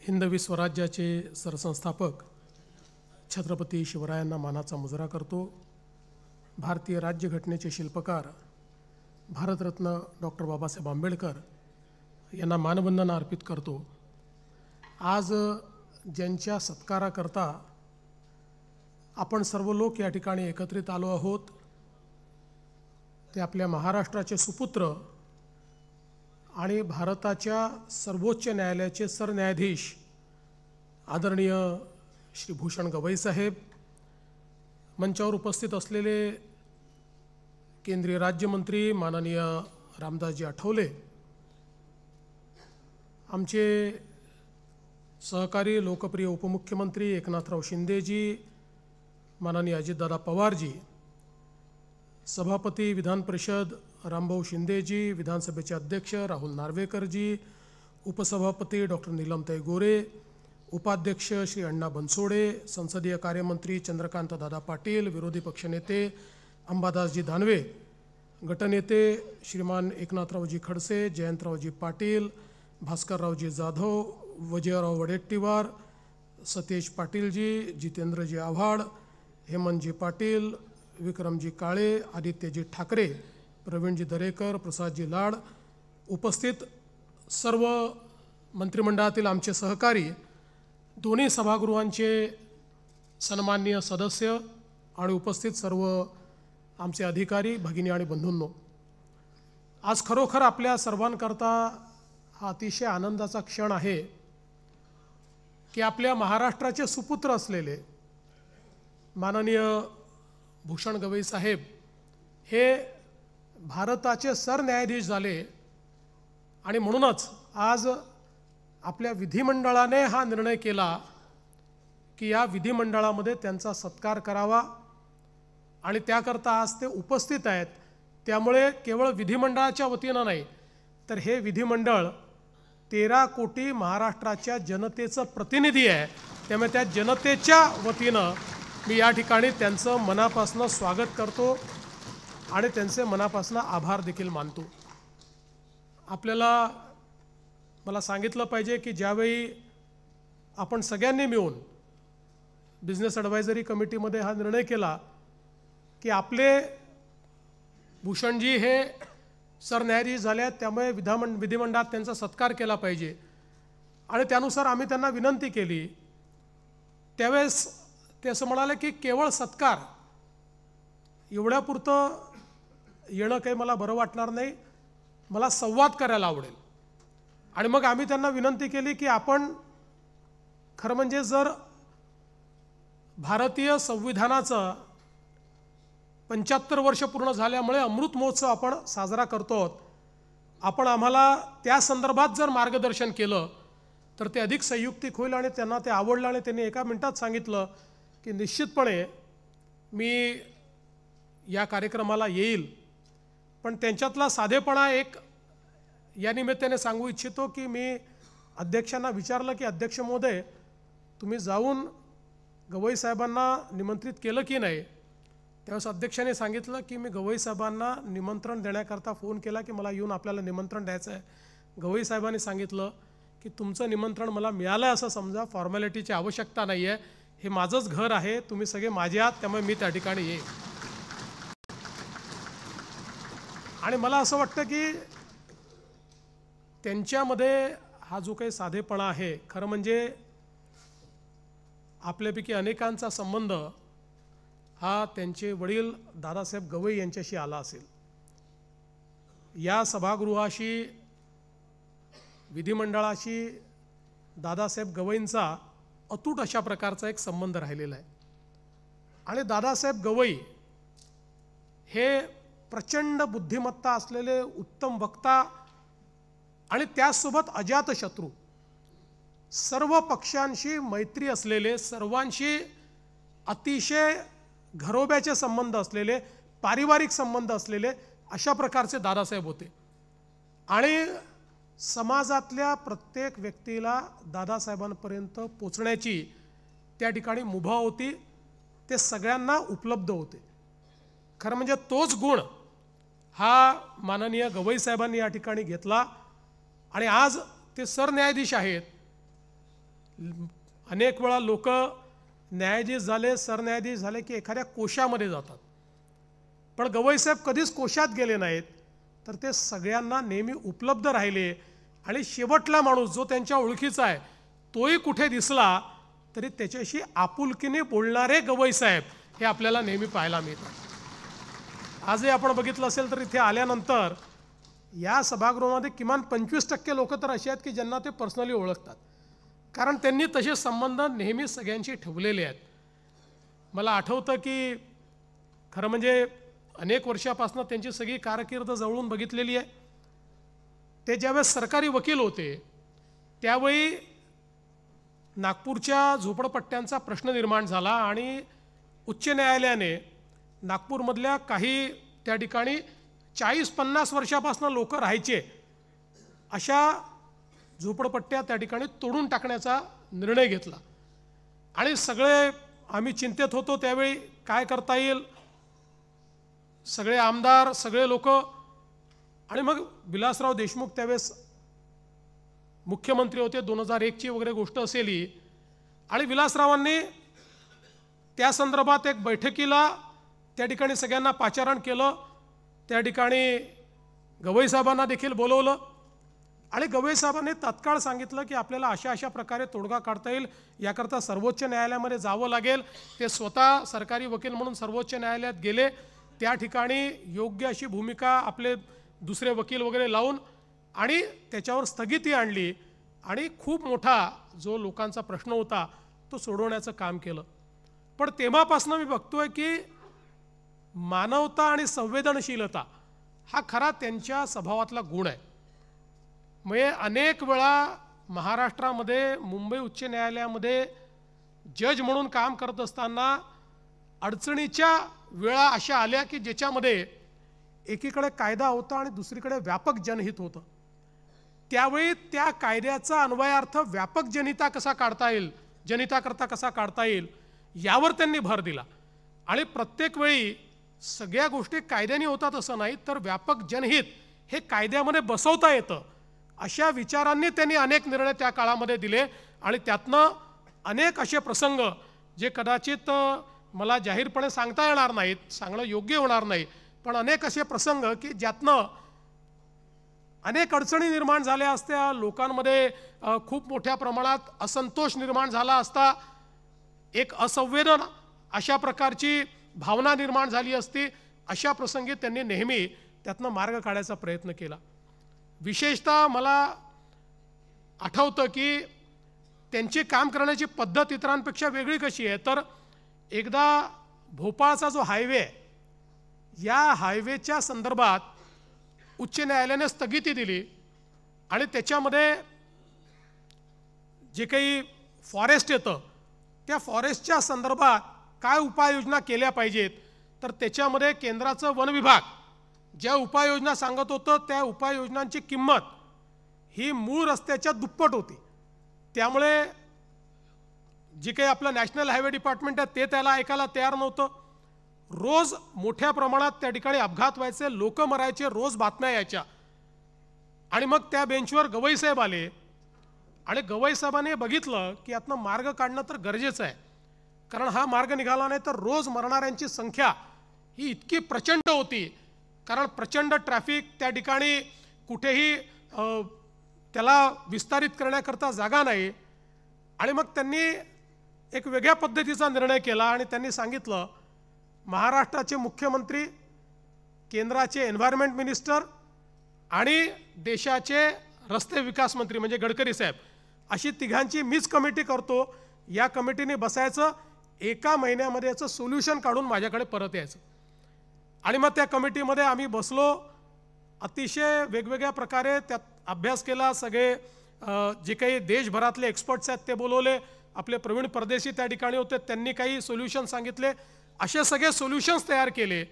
हिंदवी स्वराज्याचे सरसंस्थापक छत्रपती शिवरायांना मानाचा मुजरा करतो। भारतीय राज्यघटनेचे शिल्पकार भारतरत्न डॉक्टर बाबासाहेब आंबेडकर यांना मानवंदना अर्पित करतो। आज ज्यांच्या सत्काराकरता आपण सर्व लोक या ठिकाणी एकत्रित आलो आहोत ते आपल्या महाराष्ट्राचे सुपुत्र आणि भारताच्या सर्वोच्च न्यायालयाचे सरन्यायाधीश आदरणीय श्री भूषण गवई साहेब, मंचावर उपस्थित असलेले केंद्रीय राज्यमंत्री माननीय रामदासजी आठवले, आमचे सहकारी लोकप्रिय उपमुख्यमंत्री एकनाथराव शिंदेजी, माननीय अजितदादा पवारजी, सभापती विधान परिषद रामभाऊ शिंदेजी, विधानसभेचे अध्यक्ष राहुल नार्वेकरजी, उपसभापती डॉक्टर नीलमताई गोरे, उपाध्यक्ष श्री अण्णा बनसोडे, संसदीय कार्यमंत्री चंद्रकांत दादा पाटील, विरोधी पक्षनेते अंबादासजी दानवे, गटनेते श्रीमान एकनाथरावजी खडसे, जयंतरावजी पाटील, भास्कररावजी जाधव, विजयराव वडेट्टीवार, सतेज पाटीलजी, जितेंद्रजी आव्हाड, हेमंतजी पाटील, विक्रमजी काळे, आदित्यजी ठाकरे, प्रवीणजी दरेकर, प्रसादजी लाड, उपस्थित सर्व मंत्रिमंडळातील आमचे सहकारी, दोन्ही सभागृहांचे सन्माननीय सदस्य आणि उपस्थित सर्व आमचे अधिकारी, भगिनी आणि बंधूंनो, आज खरोखर आपल्या सर्वांकरता हा अतिशय आनंदाचा क्षण आहे की आपल्या महाराष्ट्राचे सुपुत्र असलेले माननीय भूषण गवई साहेब हे भारताचे सरन्यायाधीश झाले आणि म्हणूनच आज आपल्या विधिमंडळाने हा निर्णय केला की या विधिमंडळामध्ये त्यांचा सत्कार करावा आणि त्याकरता आज ते उपस्थित आहेत। त्यामुळे केवळ विधिमंडळाच्या वतीनं नाही तर हे विधिमंडळ 13 कोटी महाराष्ट्राच्या जनतेचं प्रतिनिधी आहे। त्यामुळे त्या जनतेच्या वतीनं मी या ठिकाणी त्यांचं मनापासून स्वागत करतो आणि त्यांचे मनापासून आभार देखील मानतो। आपल्याला मला सांगितलं पाहिजे की ज्यावेळी आपण सगळ्यांनी मिळून बिझनेस ॲडवायझरी कमिटीमध्ये हा निर्णय केला की आपले भूषणजी हे सरन्यायाधीश झाले आहेत, त्यामुळे विधिमंडळात त्यांचा सत्कार केला पाहिजे आणि त्यानुसार आम्ही त्यांना विनंती केली। त्यावेळेस ते असं म्हणाले की केवळ सत्कार एवढ्यापुरतं येणं काही मला बरं वाटणार नाही, मला संवाद करायला आवडेल। आणि मग आम्ही त्यांना विनंती केली की आपण खरं म्हणजे जर भारतीय संविधानाचं 75 वर्ष पूर्ण झाल्यामुळे अमृत महोत्सव आपण साजरा करतो, आपण आम्हाला त्या संदर्भात जर मार्गदर्शन केलं तर ते अधिक संयुक्तिक होईल आणि त्यांना ते आवडलं आणि त्यांनी एका मिनिटात सांगितलं की निश्चितपणे मी या कार्यक्रमाला येईल। पण त्यांच्यातला साधेपणा एक या निमित्ताने सांगू इच्छितो की मी अध्यक्षांना विचारलं की अध्यक्ष महोदय, तुम्ही जाऊन गवई साहेबांना निमंत्रित केलं की नाही? त्यावेळेस अध्यक्षाने सांगितलं की मी गवई साहेबांना निमंत्रण देण्याकरता फोन केला की मला येऊन आपल्याला निमंत्रण द्यायचं आहे। गवई साहेबांनी सांगितलं की तुमचं निमंत्रण मला मिळालं आहे असं समजा, फॉर्मॅलिटीची आवश्यकता नाही आहे, हे माझंच घर आहे, तुम्ही सगळे माझे आहात, त्यामुळे मी त्या ठिकाणी येईन। आणि मला असं वाटतं की त्यांच्यामध्ये हा जो काही साधेपणा आहे, खरं म्हणजे आपल्यापैकी अनेकांचा संबंध हा त्यांचे वडील दादासाहेब गवई यांच्याशी आला असेल। या सभागृहाशी, विधिमंडळाशी दादासाहेब गवईंचा अतूट अशा प्रकारचा एक संबंध राहिलेला आहे। आणि दादासाहेब गवई हे प्रचंड बुद्धिमत्ता असलेले उत्तम वक्ता आणि त्यासोबत अजातशत्रू, सर्व पक्षांशी मैत्री असलेले, सर्वांशी अतिशय घरोब्याचे संबंध असलेले, पारिवारिक संबंध असलेले अशा प्रकारचे दादासाहेब होते। आणि समाजातल्या प्रत्येक व्यक्तीला दादासाहेबांपर्यंत पोचण्याची त्या ठिकाणी मुभा होती, ते सगळ्यांना उपलब्ध होते। खरं म्हणजे तोच गुण हा माननीय गवई साहेबांनी या ठिकाणी घेतला आणि आज ते सरन्यायाधीश आहेत। अनेक वेळा लोक न्यायाधीश झाले, सरन्यायाधीश झाले की एखाद्या कोशामध्ये जातात, पण गवईसाहेब कधीच कोशात गेले नाहीत, तर ते सगळ्यांना नेहमी उपलब्ध राहिले. आणि शेवटला माणूस जो त्यांच्या ओळखीचा आहे तोही कुठे दिसला तरी त्याच्याशी आपुलकीने बोलणारे गवईसाहेब हे आपल्याला नेहमी पाहायला मिळतात. आजही आपण बघितलं असेल तर इथे आल्यानंतर या सभागृहामध्ये किमान 25% लोक तर अशी आहेत की ज्यांना ते पर्सनली ओळखतात, कारण त्यांनी तसे संबंध नेहमी सगळ्यांशी ठेवलेले आहेत. मला आठवतं की खरं म्हणजे अनेक वर्षापासून त्यांची सगळी कारकीर्द जवळून बघितलेली आहे. ते ज्यावेळेस सरकारी वकील होते त्यावेळी नागपूरच्या झोपडपट्ट्यांचा प्रश्न निर्माण झाला आणि उच्च न्यायालयाने नागपूरमधल्या काही त्या ठिकाणी 40-50 वर्षापासून लोक राहायचे अशा झोपडपट्ट्या त्या ठिकाणी तोडून टाकण्याचा निर्णय घेतला. आणि सगळे आम्ही चिंतेत होतो त्यावेळी काय करता येईल, सगळे आमदार सगळे लोक. आणि मग विलासराव देशमुख त्यावेळेस मुख्यमंत्री होते, 2001ची वगैरे गोष्ट असेल ही. आणि विलासरावांनी त्या संदर्भात एक बैठकीला त्या ठिकाणी सगळ्यांना पाचारण केलं. त्या ठिकाणी गवईसाहेबांना देखील बोलवलं आणि गवईसाहेबांनी तात्काळ सांगितलं की आपल्याला अशा अशा प्रकारे तोडगा काढता येईल, याकरता सर्वोच्च न्यायालयामध्ये जावं लागेल. ते स्वतः सरकारी वकील म्हणून सर्वोच्च न्यायालयात गेले. त्या ठिकाणी योग्य अशी भूमिका आपले दुसरे वकील वगैरे लावून आणि त्याच्यावर स्थगिती आणली आणि खूप मोठा जो लोकांचा प्रश्न होता तो सोडवण्याचं काम केलं. पण तेव्हापासून मी बघतोय की मानवता आणि संवेदनशीलता हा खरा त्यांच्या स्वभावातला गुण आहे. म्हणजे अनेक वेळा महाराष्ट्रामध्ये मुंबई उच्च न्यायालयामध्ये जज म्हणून काम करत असताना अडचणीच्या वेळा अशा आल्या की ज्याच्यामध्ये एकीकडे कायदा होता आणि दुसरीकडे व्यापक जनहित होतं. त्यावेळी त्या कायद्याचा अन्वयार्थ व्यापक जनहिता कसा काढता येईल, जनहिताकरता कसा काढता येईल यावर त्यांनी भर दिला. आणि प्रत्येक वेळी सगळ्या गोष्टी कायद्याने होतात असं नाही, तर व्यापक जनहित हे कायद्यामध्ये बसवता येतं अशा विचारांनी त्यांनी अनेक निर्णय त्या काळामध्ये दिले. आणि त्यातनं अनेक असे प्रसंग जे कदाचित मला जाहीरपणे सांगता येणार नाहीत, सांगणं योग्य होणार नाही, पण अनेक असे प्रसंग की ज्यातनं अनेक अडचणी निर्माण झाल्या असत्या, लोकांमध्ये खूप मोठ्या प्रमाणात असंतोष निर्माण झाला असता, एक असंवेदन अशा प्रकारची भावना निर्माण झाली असती, अशा प्रसंगी त्यांनी नेहमी त्यातनं मार्ग काढायचा प्रयत्न केला. विशेषतः मला आठवतं की त्यांची काम करण्याची पद्धत इतरांपेक्षा वेगळी कशी आहे, तर एकदा भोपाळचा जो हायवे आहे या हायवेच्या संदर्भात उच्च न्यायालयाने स्थगिती दिली आणि त्याच्यामध्ये जे काही फॉरेस्ट येतं त्या फॉरेस्टच्या संदर्भात काय उपाययोजना केल्या पाहिजेत, तर त्याच्यामध्ये केंद्राचं वन विभाग ज्या उपाययोजना सांगत होतं त्या उपाययोजनांची किंमत ही मूळ रस्त्याच्या दुप्पट होती. त्यामुळे जे काही आपलं नॅशनल हायवे डिपार्टमेंट आहे ते त्याला ऐकायला तयार नव्हतं. रोज मोठ्या प्रमाणात त्या ठिकाणी अपघात व्हायचे, लोक मरायचे, रोज बातम्या यायच्या. आणि मग त्या बेंचवर गवईसाहेब आले आणि गवईसाहेबांनी बघितलं की यातनं मार्ग काढणं तर गरजेचं आहे, कारण हा मार्ग निघाला नाही तर रोज मरणाऱ्यांची संख्या ही इतकी प्रचंड होती, कारण प्रचंड ट्रॅफिक त्या ठिकाणी, कुठेही त्याला विस्तारित करण्याकरता जागा नाही. आणि मग त्यांनी एक वेगळ्या पद्धतीचा निर्णय केला आणि त्यांनी सांगितलं महाराष्ट्राचे मुख्यमंत्री, केंद्राचे एन्व्हायरमेंट मिनिस्टर आणि देशाचे रस्ते विकास मंत्री म्हणजे गडकरी साहेब अशी तिघांची मीच कमिटी करतो, या कमिटीने बसायचं, 1 महिन्यामध्ये याचं सोल्युशन काढून माझ्याकडे परत यायचं. आणि मग त्या कमिटीमध्ये आम्ही बसलो, अतिशय वेगवेगळ्या प्रकारे त्यात अभ्यास केला. सगळे जे काही देशभरातले एक्सपर्ट्स आहेत ते बोलवले, आपले प्रवीण परदेशी त्या ठिकाणी होते, त्यांनी काही सोल्युशन सांगितले. असे सगळे सोल्युशन्स तयार केले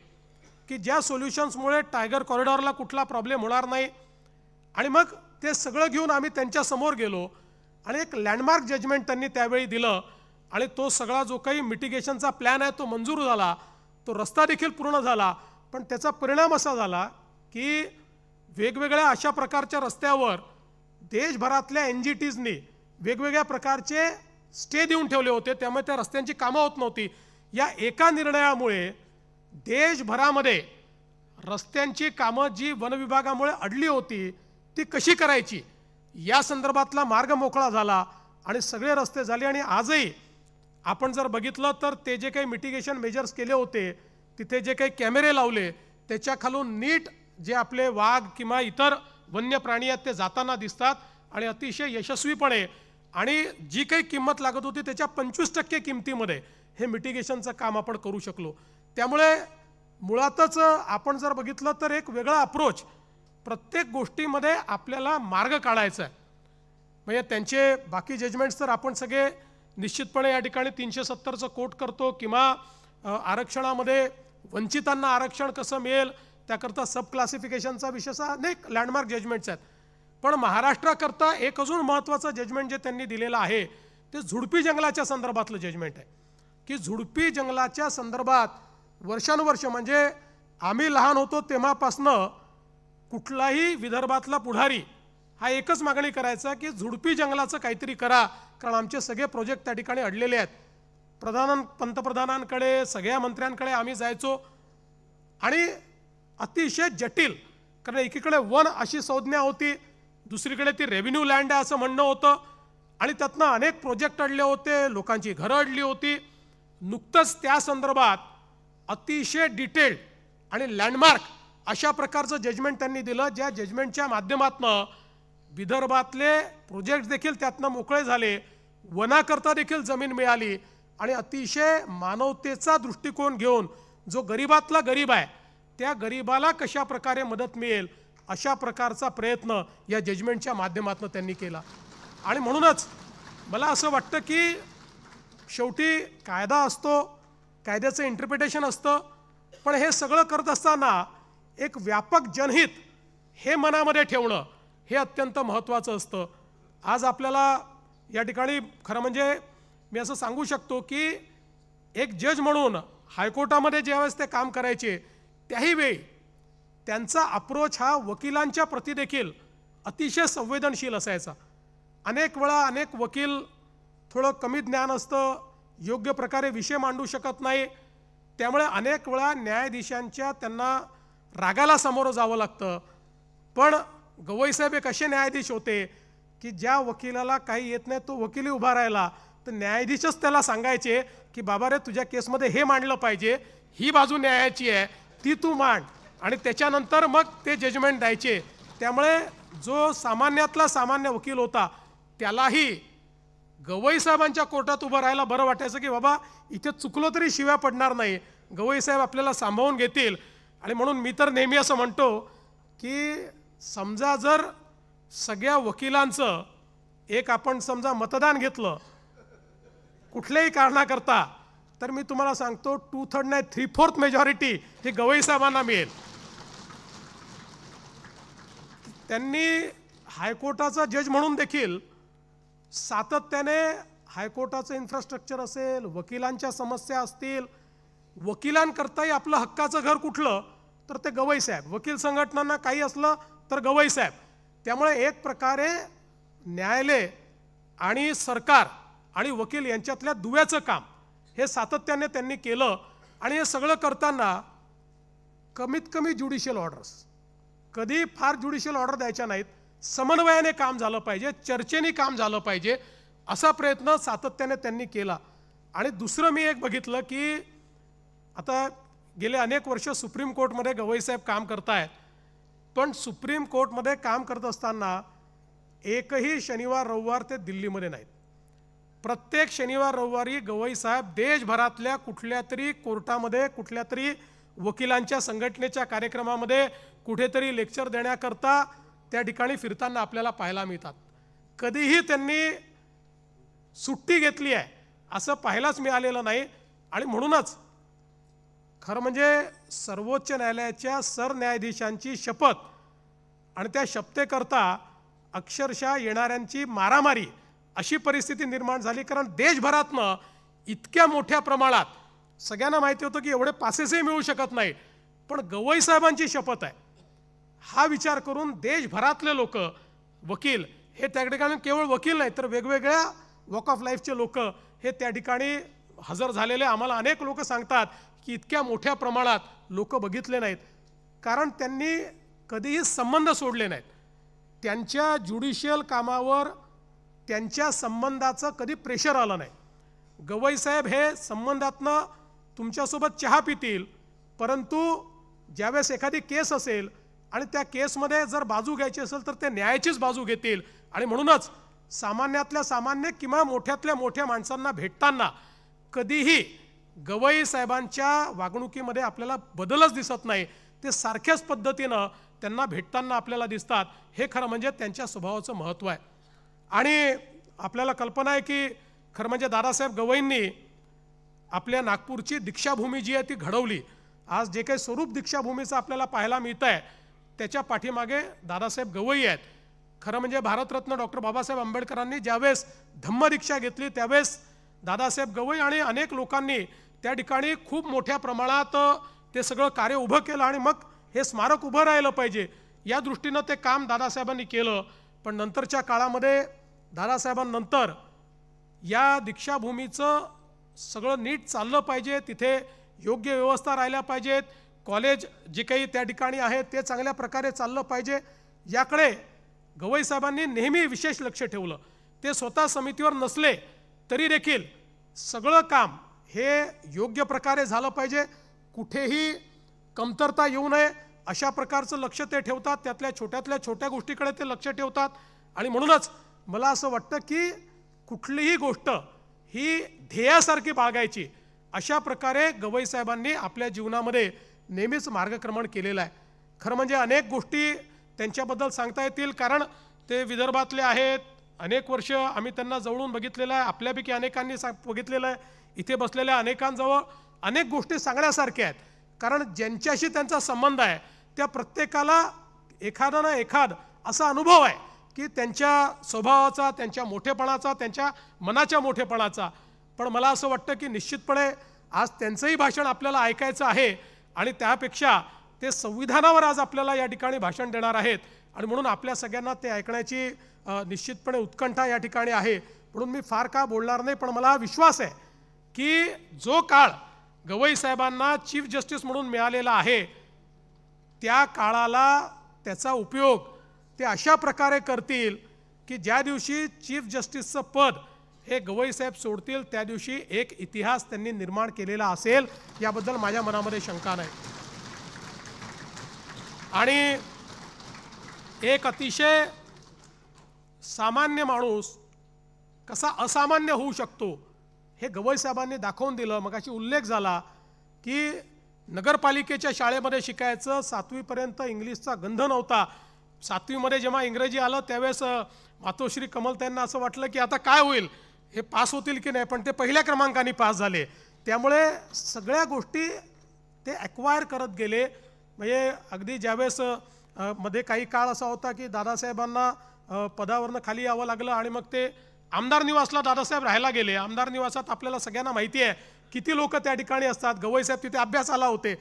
की ज्या सोल्युशन्समुळे टायगर कॉरिडॉरला कुठला प्रॉब्लेम होणार नाही. आणि मग ते सगळं घेऊन आम्ही त्यांच्यासमोर गेलो आणि एक लँडमार्क जजमेंट त्यांनी त्यावेळी दिलं आणि तो सगळा जो काही मिटिगेशनचा प्लॅन आहे तो मंजूर झाला, तो रस्ता देखील पूर्ण झाला. पण त्याचा परिणाम असा झाला की वेगवेगळ्या अशा प्रकारच्या रस्त्यावर देशभरातल्या NGTsनी वेगवेगळ्या प्रकारचे स्टे देऊन ठेवले होते, त्यामुळे त्या रस्त्यांची कामं होत नव्हती. या एका निर्णयामुळे देशभरामध्ये रस्त्यांची कामं जी वन विभागामुळे अडली होती ती कशी करायची या संदर्भातला मार्ग मोकळा झाला आणि सगळे रस्ते झाले. आणि आजही आपण जर बघितलं तर ते जे काही मिटिगेशन मेजर्स केले होते, तिथे जे काही कॅमेरे लावले, त्याच्या खालून नीट जे आपले वाघ किंवा इतर वन्य प्राणी आहेत ते जाताना दिसतात आणि अतिशय यशस्वीपणे, आणि जी काही किंमत लागत होती त्याच्या 25% किमतीमध्ये हे मिटिगेशनचं काम आपण करू शकलो. त्यामुळे मुळातच आपण जर बघितलं तर एक वेगळा अप्रोच, प्रत्येक गोष्टीमध्ये आपल्याला मार्ग काढायचा आहे. म्हणजे त्यांचे बाकी जजमेंट्स तर आपण सगळे निश्चितपणे या ठिकाणी 370चं कोट करतो, किंवा आरक्षणामध्ये वंचितांना आरक्षण कसं मिळेल त्याकरता सब क्लासिफिकेशनचा विषय अनेक लँडमार्क जजमेंट्स आहेत. पण महाराष्ट्राकरता एक अजून महत्त्वाचं जजमेंट जे त्यांनी दिलेलं आहे ते झुडपी जंगलाच्या संदर्भातलं जजमेंट आहे, की झुडपी जंगलाच्या संदर्भात वर्षानुवर्ष, म्हणजे आम्ही लहान होतो तेव्हापासनं कुठलाही विदर्भातला पुढारी हा एकच मागणी करायचा की झुडपी जंगलाचं काहीतरी करा, कारण आमचे सगळे प्रोजेक्ट त्या ठिकाणी अडलेले आहेत. पंतप्रधानांकडे सगळ्या मंत्र्यांकडे आम्ही जायचो आणि अतिशय जटिल, कारण एकीकडे वन अशी संज्ञा होती, दुसरीकडे ती रेव्हेन्यू लँड आहे असं म्हणणं होतं, आणि त्यातनं अनेक प्रोजेक्ट अडले होते, लोकांची घरं अडली होती. नुकतंच त्या संदर्भात अतिशय डिटेल्ड आणि लँडमार्क अशा प्रकारचं जजमेंट त्यांनी दिलं, ज्या जजमेंटच्या माध्यमातून विदर्भातले प्रोजेक्ट देखील त्यातनं मोकळे झाले, वनाकरता देखील जमीन मिळाली, आणि अतिशय मानवतेचा दृष्टिकोन घेऊन जो गरीबातला गरीब आहे त्या गरीबाला कशा प्रकारे मदत मिळेल अशा प्रकारचा प्रयत्न या जजमेंटच्या माध्यमातून त्यांनी केला. आणि म्हणूनच मला असं वाटतं की शेवटी कायदा असतो, कायद्याचं इंटरप्रिटेशन असतं, पण हे सगळं करत असताना एक व्यापक जनहित हे मनामध्ये ठेवणं हे अत्यंत महत्त्वाचं असतं. आज आपल्याला या ठिकाणी खरं म्हणजे मी असं सांगू शकतो की एक जज म्हणून हायकोर्टामध्ये ज्यावेळेस ते काम करायचे त्याही वेळी त्यांचा अप्रोच हा वकिलांच्या प्रती देखील अतिशय संवेदनशील असायचा. अनेक वेळा अनेक वकील थोडं कमी ज्ञान असतं, योग्य प्रकारे विषय मांडू शकत नाही, त्यामुळे अनेक वेळा न्यायाधीशांच्या त्यांना रागाला सामोरं जावं लागतं. पण गवईसाहेब एक असे न्यायाधीश होते की ज्या वकिलाला काही येत नाही तो वकील उभा राहिला तर न्यायाधीशच त्याला सांगायचे की बाबा रे तुझ्या केसमध्ये हे मांडलं पाहिजे, ही बाजू न्यायाची आहे ती तू मांड, आणि त्याच्यानंतर मग ते जजमेंट द्यायचे. त्यामुळे जो सामान्यातला सामान्य वकील होता त्यालाही गवईसाहेबांच्या कोर्टात उभं राहायला बरं वाटायचं की बाबा इथे चुकलो तरी शिव्या पडणार नाही, गवईसाहेब आपल्याला सांभाळून घेतील. आणि म्हणून मी तर नेहमी असं म्हणतो की समजा जर सगळ्या वकिलांचं एक आपण समजा मतदान घेतलं कुठल्याही कारणाकरता, तर मी तुम्हाला सांगतो 2/3 नाही 3/4 मेजॉरिटी ही गवईसाहेबांना मिळेल. त्यांनी हायकोर्टाचा जज म्हणून देखील सातत्याने हायकोर्टाचं इन्फ्रास्ट्रक्चर असेल, वकिलांच्या समस्या असतील, वकिलांकरताही आपलं हक्काचं घर कुठलं तर ते गवईसाहेब, वकील संघटनांना काही असलं तर गवईसाहेब. त्यामुळे एक प्रकारे न्यायालय आणि सरकार आणि वकील यांच्यातल्या दुव्याचं काम हे सातत्याने त्यांनी केलं. आणि हे सगळं करताना कमीत कमी ज्युडिशियल ऑर्डर्स, कधी फार ज्युडिशियल ऑर्डर द्यायच्या नाहीत, समन्वयाने काम झालं पाहिजे, चर्चेने काम झालं पाहिजे, असा प्रयत्न सातत्याने त्यांनी केला. आणि दुसरं मी एक बघितलं की आता गेले अनेक वर्ष सुप्रीम कोर्टमध्ये गवईसाहेब काम करतायत, पण सुप्रीम कोर्टमध्ये काम करत असताना एकही शनिवार रविवार ते दिल्लीमध्ये नाहीत. प्रत्येक शनिवार रविवारी गवईसाहेब देशभरातल्या कुठल्या तरी कोर्टामध्ये, कुठल्या तरी वकिलांच्या संघटनेच्या कार्यक्रमामध्ये, कुठेतरी लेक्चर देण्याकरता त्या ठिकाणी फिरताना आपल्याला पाहायला मिळतात. कधीही त्यांनी सुट्टी घेतली आहे असं पाहायलाच मिळालेलं नाही. आणि म्हणूनच खरं म्हणजे सर्वोच्च न्यायालयाच्या सरन्यायाधीशांची शपथ आणि त्या शपथेकरता अक्षरशः येणाऱ्यांची मारामारी अशी परिस्थिती निर्माण झाली. कारण देशभरातनं इतक्या मोठ्या प्रमाणात सगळ्यांना माहिती होतं की एवढे पासेसही मिळू शकत नाही, पण गवईसाहेबांची शपथ आहे हा विचार करून देशभरातले लोक वकील हे त्या ठिकाणी केवळ वकील नाही तर वेगवेगळ्या वॉक ऑफ लाईफचे लोक हे त्या ठिकाणी हजर झालेले आम्हाला अनेक लोक सांगतात की इतक्या मोठ्या प्रमाणात लोक बघितले नाहीत, कारण त्यांनी कधीही संबंध सोडले नाहीत. त्यांच्या ज्युडिशियल कामावर त्यांच्या संबंधाचं कधी प्रेशर आलं नाही. गवई साहेब हे संबंधातनं तुमच्यासोबत चहा पितील, परंतु ज्यावेळेस एखादी केस असेल आणि त्या केसमध्ये जर बाजू घ्यायची असेल तर ते न्यायाचीच बाजू घेतील. आणि म्हणूनच सामान्यातल्या सामान्य किंवा मोठ्यातल्या मोठ्या माणसांना भेटताना कधीही गवई साहेबांच्या वागणुकीमध्ये आपल्याला बदलच दिसत नाही. ते सारख्याच पद्धतीनं त्यांना भेटताना आपल्याला दिसतात. हे खरं म्हणजे त्यांच्या स्वभावाचं महत्त्व आहे. आणि आपल्याला कल्पना आहे की खरं म्हणजे दादासाहेब गवईंनी आपल्या नागपूरची दीक्षाभूमी जी आहे ती घडवली. आज जे काही स्वरूप दीक्षाभूमीचं आपल्याला पाहायला मिळतं आहे त्याच्या पाठीमागे दादासाहेब गवई आहेत. खरं म्हणजे भारतरत्न डॉक्टर बाबासाहेब आंबेडकरांनी ज्यावेळेस धम्मदीक्षा घेतली त्यावेळेस दादासाहेब गवई आणि अनेक लोकांनी त्या ठिकाणी खूप मोठ्या प्रमाणात ते सगळं कार्य उभं केलं आणि मग हे स्मारक उभं राहिलं पाहिजे या दृष्टीनं ते काम दादासाहेबांनी केलं. पण नंतरच्या काळामध्ये दादासाहेबांनंतर या दीक्षाभूमीचं सगळं नीट चाललं पाहिजे, तिथे योग्य व्यवस्था राहिल्या पाहिजेत, कॉलेज जे काही त्या ठिकाणी आहे ते चांगल्या प्रकारे चाललं पाहिजे, याकडे गवई साहेबांनी नेहमी विशेष लक्ष ठेवलं. ते स्वतः समितीवर नसले तरी देखील सगळं काम हे योग्य प्रकारे झालं पाहिजे, कुठेही कमतरता येऊ नये अशा प्रकारचं लक्ष ते ठेवतात. त्यातल्या छोट्यातल्या छोट्या गोष्टीकडे ते लक्ष ठेवतात. आणि म्हणूनच मला असं वाटतं की कुठलीही गोष्ट ही ध्येयासारखी बाळगायची अशा प्रकारे गवई साहेबांनी आपल्या जीवनामध्ये नेहमीच मार्गक्रमण केलेलं आहे. खरं म्हणजे अनेक गोष्टी त्यांच्याबद्दल सांगता येतील, कारण ते विदर्भातले आहेत. अनेक वर्ष आम्ही त्यांना जवळून बघितलेलं आहे, आपल्यापैकी अनेकांनी बघितलेलं आहे. इथे बसलेल्या अनेकांजवळ अनेक गोष्टी सांगण्यासारख्या आहेत, कारण ज्यांच्याशी त्यांचा संबंध आहे त्या प्रत्येकाला एखादा ना एखाद असा अनुभव आहे की त्यांच्या स्वभावाचा, त्यांच्या मोठेपणाचा, त्यांच्या मनाच्या मोठेपणाचा. पण मला असं वाटतं की निश्चितपणे आज त्यांचंही भाषण आपल्याला ऐकायचं आहे आणि त्यापेक्षा ते संविधानावर आज आपल्याला या ठिकाणी भाषण देणार आहेत. आणि म्हणून आपल्या सगळ्यांना ते ऐकण्याची निश्चितपणे उत्कंठा या ठिकाणी आहे. म्हणून मी फार का बोलणार नाही, पण मला विश्वास आहे की जो काळ गवई साहेबांना चीफ जस्टिस म्हणून मिळालेला आहे त्या काळाला त्याचा उपयोग ते अशा प्रकारे करतील की ज्या दिवशी चीफ जस्टिसचं पद हे गवई साहेब सोडतील त्या दिवशी एक इतिहास त्यांनी निर्माण केलेला असेल याबद्दल माझ्या मनामध्ये शंका नाही. आणि एक अतिशय सामान्य माणूस कसा असामान्य होऊ शकतो हे गवई साहेबांनी दाखवून दिलं. मगाशी उल्लेख झाला की नगरपालिकेच्या शाळेमध्ये शिकायचं, 7वी पर्यंत इंग्लिशचा गंध नव्हता. 7वी मध्ये जेव्हा इंग्रजी आलं त्यावेळेस मातोश्री कमलताईंना असं वाटलं की आता काय होईल, हे पास होतील की नाही, पण ते पहिल्या क्रमांकाने पास झाले. त्यामुळे सगळ्या गोष्टी ते ॲक्वायर करत गेले. म्हणजे अगदी ज्यावेळेस मध्ये काही काळ असा होता की दादासाहेबांना पदावरनं खाली यावं लागलं आणि मग ते आमदार निवासला दादासाहेब राहायला गेले. आमदार निवासात आपल्याला सगळ्यांना माहिती आहे किती लोक त्या ठिकाणी असतात. गवई साहेब तिथे अभ्यासाला होते,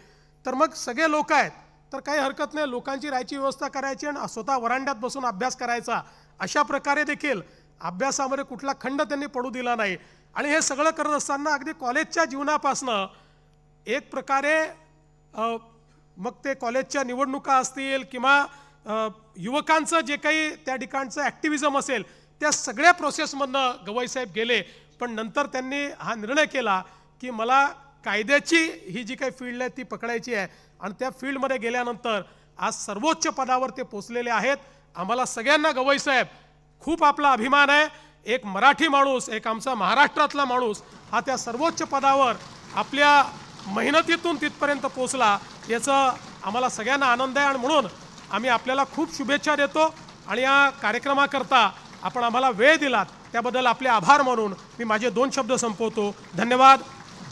तर मग सगळे लोक आहेत तर काही हरकत नाही, लोकांची राहायची व्यवस्था करायची आणि स्वतः वरांड्यात बसून अभ्यास करायचा. अशा प्रकारे देखील अभ्यासामध्ये कुठला खंड त्यांनी पडू दिला नाही. आणि हे सगळं करत असताना अगदी कॉलेजच्या जीवनापासनं एक प्रकारे मग ते कॉलेजच्या निवडणुका असतील किंवा युवकांचं जे काही त्या ठिकाणचं ॲक्टिव्हिजम असेल त्या सगळ्या प्रोसेसमधनं गवई साहेब गेले. पण नंतर त्यांनी हा निर्णय केला की मला कायद्याची ही जी काही फील्ड आहे ती पकडायची आहे आणि त्या फील्डमध्ये गेल्यानंतर आज सर्वोच्च पदावर ते पोचलेले आहेत. आम्हाला सगळ्यांना गवई साहेब खूप आपला अभिमान आहे. एक मराठी माणूस, एक आमचा महाराष्ट्रातला माणूस हा त्या सर्वोच्च पदावर आपल्या मेहनतीतून तिथपर्यंत पोचला याचा आम्हाला सगळ्यांना आनंद आहे. आणि म्हणून आम्ही आपल्याला खूप शुभेच्छा देतो आणि या कार्यक्रमाकरता आपण आम्हाला वेळ दिलात त्याबद्दल आपले आभार मानून मी माझे 2 शब्द संपवतो. धन्यवाद.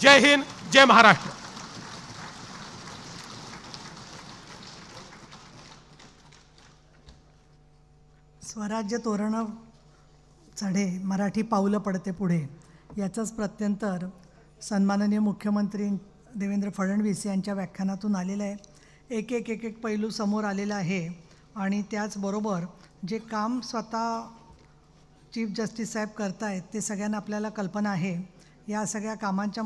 जय हिंद, जय महाराष्ट्र. स्वराज्य तोरण चढे, मराठी पाऊलं पडते पुढे, याचंच प्रत्यंतर सन्माननीय मुख्यमंत्री देवेंद्र फडणवीस यांच्या व्याख्यानातून आलेलं आहे. एक एक पैलू समोर आलेला आहे आणि त्याचबरोबर जे काम स्वतः चीफ जस्टिस साहेब करतायत ते सगळ्यांना आपल्याला कल्पना आहे. या सगळ्या कामांच्या